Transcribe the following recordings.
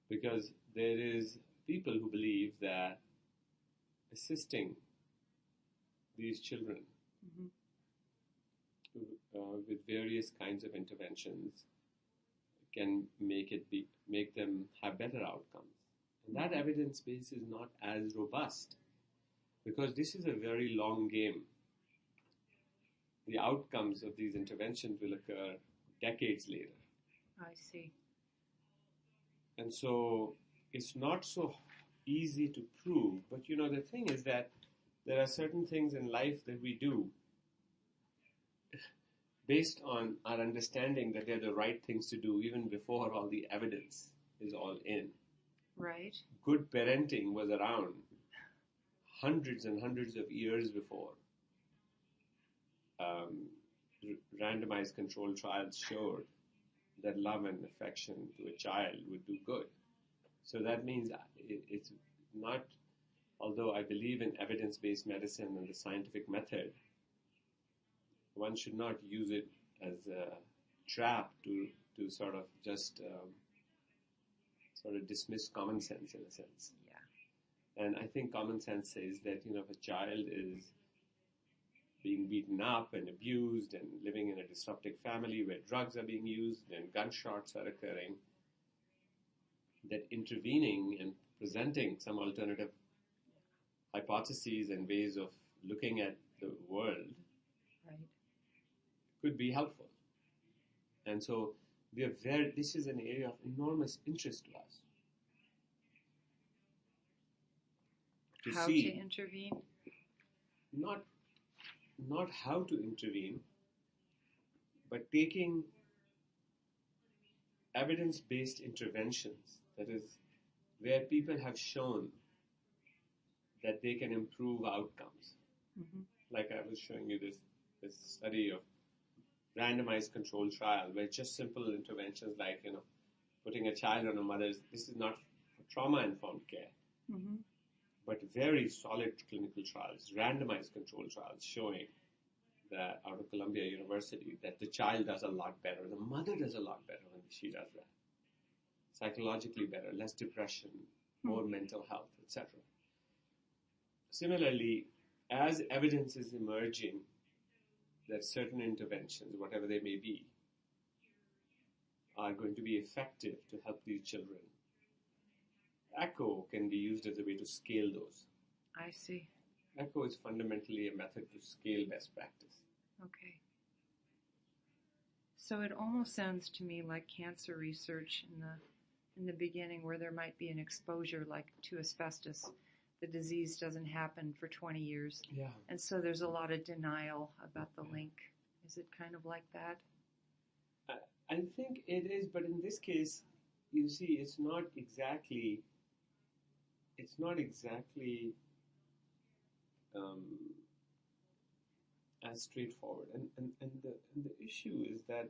because there is people who believe that assisting these children Mm-hmm. with various kinds of interventions can make them have better outcomes. And that evidence base is not as robust because this is a very long game. The outcomes of these interventions will occur decades later. I see. And so it's not so easy to prove, but the thing is that there are certain things in life that we do based on our understanding that they're the right things to do even before all the evidence is all in. Right. Good parenting was around hundreds and hundreds of years before randomized controlled trials showed that love and affection to a child would do good. So that means it's not, although I believe in evidence-based medicine and the scientific method, one should not use it as a trap to sort of just sort of dismiss common sense in a sense. Yeah. And I think common sense says that, if a child is being beaten up and abused and living in a disruptive family where drugs are being used and gunshots are occurring, that intervening and presenting some alternative hypotheses and ways of looking at the world Right. could be helpful. And so this is an area of enormous interest to us. How to intervene? Not how to intervene, but taking evidence-based interventions, that is, where people have shown that they can improve outcomes. Mm-hmm. Like I was showing you this study of randomized controlled trial where just simple interventions like, putting a child on a mother's, this is not for trauma-informed care, Mm-hmm. but very solid clinical trials, randomized controlled trials showing that out of Columbia University that the child does a lot better, the mother does a lot better when she does that. Psychologically better, less depression, more mental health, etc. Similarly, as evidence is emerging that certain interventions, whatever they may be, are going to be effective to help these children, ECHO can be used as a way to scale those. I see. ECHO is fundamentally a method to scale best practice. Okay. So it almost sounds to me like cancer research in the beginning, where there might be an exposure like to asbestos. The disease doesn't happen for 20 years. Yeah. And so there's a lot of denial about the link. Is it kind of like that? I think it is, but in this case, you see, it's not exactly as straightforward. And the issue is that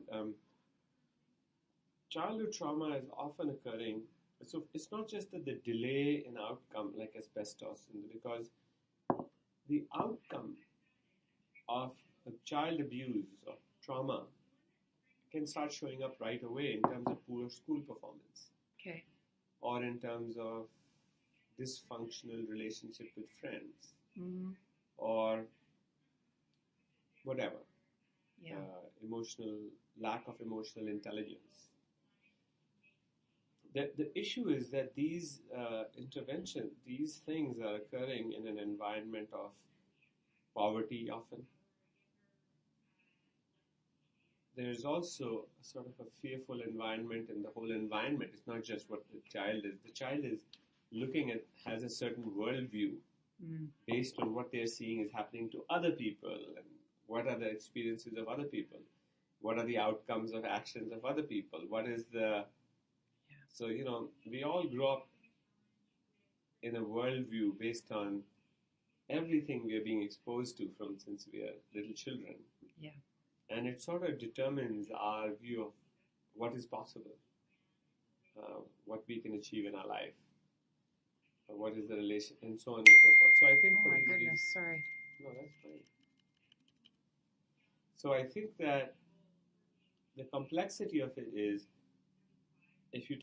childhood trauma is often occurring. So it's not just that the delay in outcome like asbestos, because the outcome of child abuse or trauma can start showing up right away in terms of poor school performance. Okay. Or in terms of dysfunctional relationship with friends. Mm-hmm. Or whatever. Yeah. Lack of emotional intelligence. The issue is that these interventions, these things are occurring in an environment of poverty often. There is also a sort of a fearful environment in the whole environment. It's not just what the child is. The child is has a certain worldview based on what they're seeing is happening to other people and what are the experiences of other people. What are the outcomes of actions of other people? What is the... So, we all grow up in a worldview based on everything we are being exposed to since we are little children. Yeah. And it sort of determines our view of what is possible, what we can achieve in our life, what is the relation, and so on and so forth. So I think Oh my goodness, sorry. No, that's fine. So I think that the complexity of it is, if you